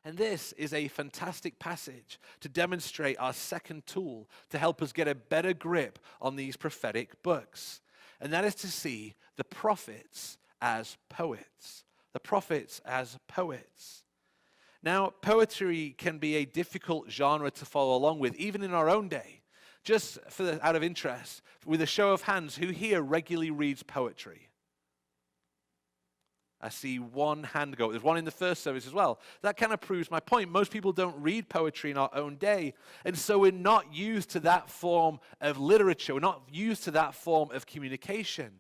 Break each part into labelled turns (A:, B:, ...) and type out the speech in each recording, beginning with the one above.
A: And this is a fantastic passage to demonstrate our second tool to help us get a better grip on these prophetic books. And that is to see the prophets as poets. The prophets as poets. Now, poetry can be a difficult genre to follow along with, even in our own day. Just out of interest, with a show of hands, who here regularly reads poetry? I see one hand go. There's one in the first service as well. That kind of proves my point. Most people don't read poetry in our own day. And so we're not used to that form of literature. We're not used to that form of communication.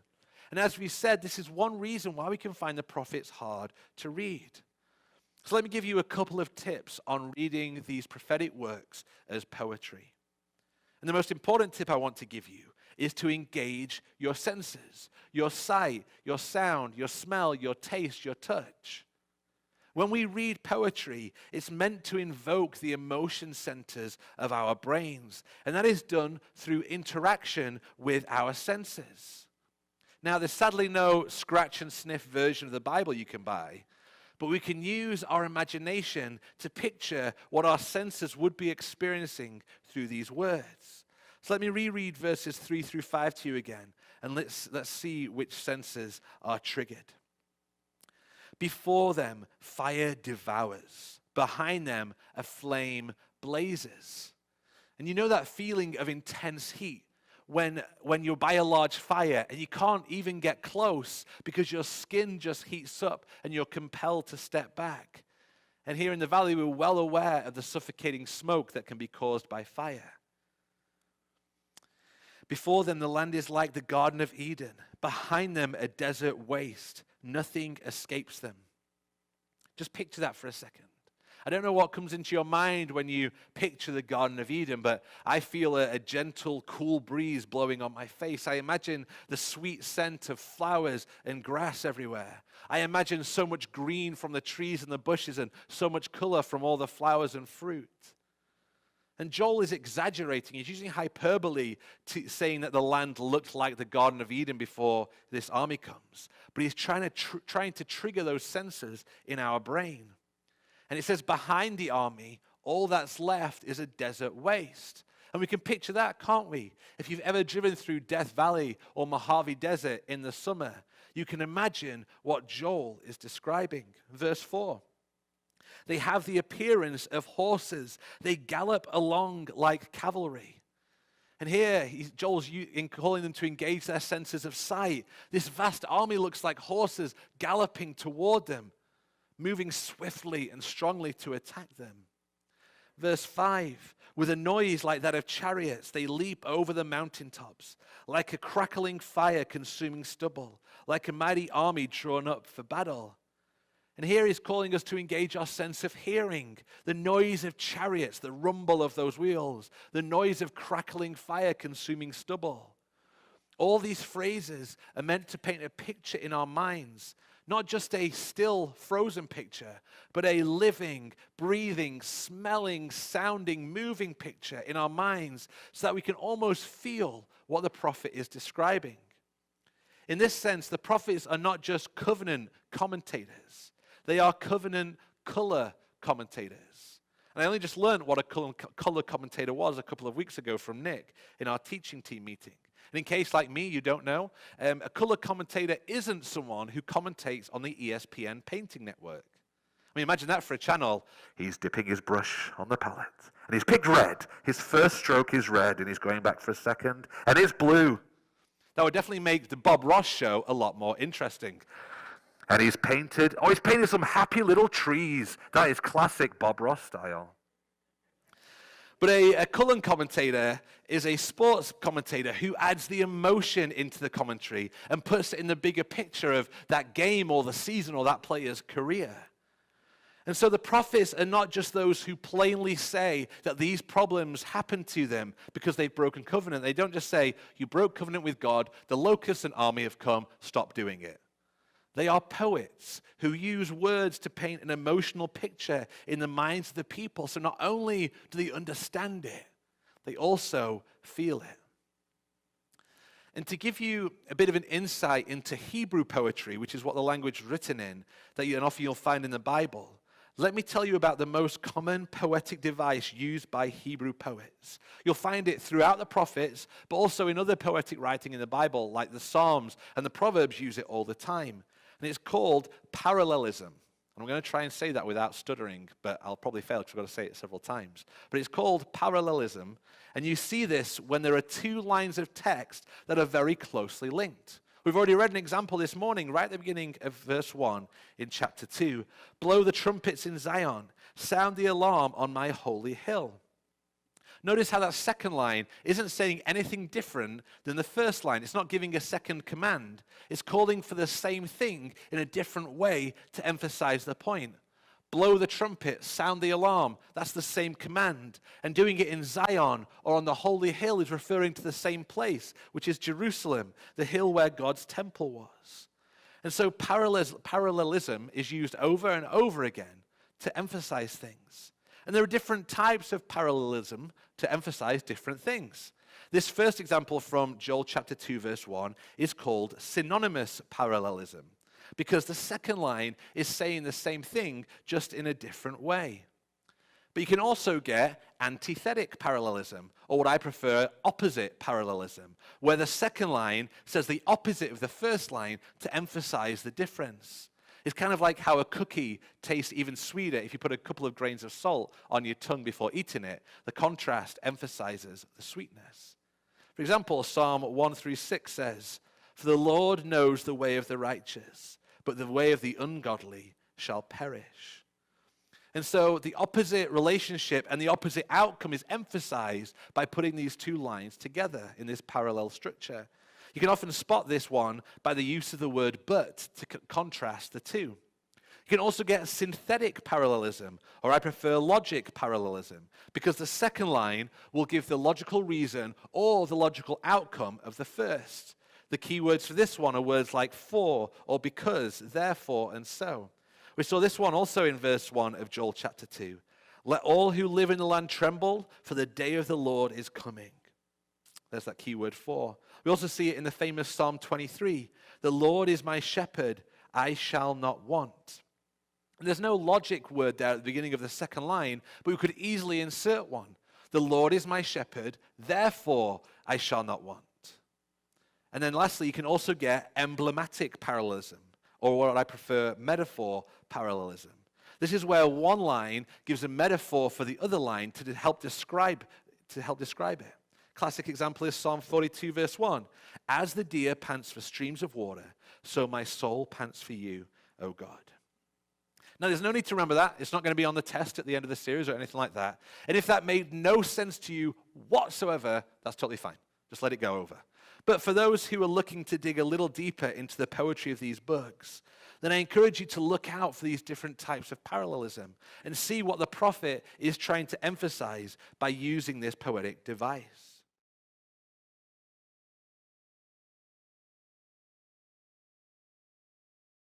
A: And as we said, this is one reason why we can find the prophets hard to read. So let me give you a couple of tips on reading these prophetic works as poetry. And the most important tip I want to give you is to engage your senses, your sight, your sound, your smell, your taste, your touch. When we read poetry, it's meant to invoke the emotion centers of our brains, and that is done through interaction with our senses. Now, there's sadly no scratch and sniff version of the Bible you can buy, but we can use our imagination to picture what our senses would be experiencing through these words. So let me reread verses 3 through 5 to you again, and let's see which senses are triggered. Before them, fire devours. Behind them, a flame blazes. And you know that feeling of intense heat when you're by a large fire and you can't even get close because your skin just heats up and you're compelled to step back. And here in the valley, we're well aware of the suffocating smoke that can be caused by fire. Before them, the land is like the Garden of Eden. Behind them, a desert waste. Nothing escapes them. Just picture that for a second. I don't know what comes into your mind when you picture the Garden of Eden, but I feel a gentle, cool breeze blowing on my face. I imagine the sweet scent of flowers and grass everywhere. I imagine so much green from the trees and the bushes and so much color from all the flowers and fruit. And Joel is exaggerating. He's using hyperbole saying that the land looked like the Garden of Eden before this army comes. But he's trying to trigger those senses in our brain. And it says behind the army, all that's left is a desert waste. And we can picture that, can't we? If you've ever driven through Death Valley or Mojave Desert in the summer, you can imagine what Joel is describing. Verse 4. They have the appearance of horses. They gallop along like cavalry. And here, Joel's calling them to engage their senses of sight. This vast army looks like horses galloping toward them, moving swiftly and strongly to attack them. Verse 5, with a noise like that of chariots, they leap over the mountaintops, like a crackling fire consuming stubble, like a mighty army drawn up for battle. And here he's calling us to engage our sense of hearing, the noise of chariots, the rumble of those wheels, the noise of crackling fire consuming stubble. All these phrases are meant to paint a picture in our minds, not just a still, frozen picture, but a living, breathing, smelling, sounding, moving picture in our minds so that we can almost feel what the prophet is describing. In this sense, the prophets are not just covenant commentators. They are covenant color commentators. And I only just learned what a color commentator was a couple of weeks ago from Nick in our teaching team meeting. And in case, like me, you don't know, a color commentator isn't someone who commentates on the ESPN painting network. I mean, imagine that for a channel. He's dipping his brush on the palette, and he's picked red. His first stroke is red, and he's going back for a second, and it's blue. That would definitely make the Bob Ross show a lot more interesting. And he's painted some happy little trees. That is classic Bob Ross style. But a color commentator is a sports commentator who adds the emotion into the commentary and puts it in the bigger picture of that game or the season or that player's career. And so the prophets are not just those who plainly say that these problems happen to them because they've broken covenant. They don't just say, you broke covenant with God, the locusts and army have come, stop doing it. They are poets who use words to paint an emotional picture in the minds of the people. So not only do they understand it, they also feel it. And to give you a bit of an insight into Hebrew poetry, which is what the language written in, that often you'll find in the Bible, Let me tell you about the most common poetic device used by Hebrew poets. You'll find it throughout the prophets, but also in other poetic writing in the Bible, like the Psalms and the Proverbs use it all the time. And it's called parallelism. And I'm going to try and say that without stuttering, but I'll probably fail because I've got to say it several times. But it's called parallelism, and you see this when there are two lines of text that are very closely linked. We've already read an example this morning, right at the beginning of verse 1 in chapter 2. Blow the trumpets in Zion, sound the alarm on my holy hill. Notice how that second line isn't saying anything different than the first line. It's not giving a second command. It's calling for the same thing in a different way to emphasize the point. Blow the trumpet, sound the alarm. That's the same command. And doing it in Zion or on the holy hill is referring to the same place, which is Jerusalem, the hill where God's temple was. And so parallelism is used over and over again to emphasize things. And there are different types of parallelism to emphasize different things. This first example from Joel chapter 2, verse 1 is called synonymous parallelism, because the second line is saying the same thing, just in a different way. But you can also get antithetic parallelism, or what I prefer, opposite parallelism, where the second line says the opposite of the first line to emphasize the difference. It's kind of like how a cookie tastes even sweeter if you put a couple of grains of salt on your tongue before eating it. The contrast emphasizes the sweetness. For example, Psalm 1-6 says, "For the Lord knows the way of the righteous, but the way of the ungodly shall perish." And so the opposite relationship and the opposite outcome is emphasized by putting these two lines together in this parallel structure. You can often spot this one by the use of the word but to contrast the two. You can also get synthetic parallelism, or I prefer logic parallelism, because the second line will give the logical reason or the logical outcome of the first. The key words for this one are words like for, or because, therefore, and so. We saw this one also in verse 1 of Joel chapter 2. "Let all who live in the land tremble, for the day of the Lord is coming." There's that key word for. We also see it in the famous Psalm 23. "The Lord is my shepherd, I shall not want." And there's no logic word there at the beginning of the second line, but we could easily insert one. "The Lord is my shepherd, therefore I shall not want." And then lastly, you can also get emblematic parallelism, or what I prefer, metaphor parallelism. This is where one line gives a metaphor for the other line to help describe it. Classic example is Psalm 42, verse 1. "As the deer pants for streams of water, so my soul pants for you, O God." Now, there's no need to remember that. It's not going to be on the test at the end of the series or anything like that. And if that made no sense to you whatsoever, that's totally fine. Just let it go over. But for those who are looking to dig a little deeper into the poetry of these books, then I encourage you to look out for these different types of parallelism and see what the prophet is trying to emphasize by using this poetic device.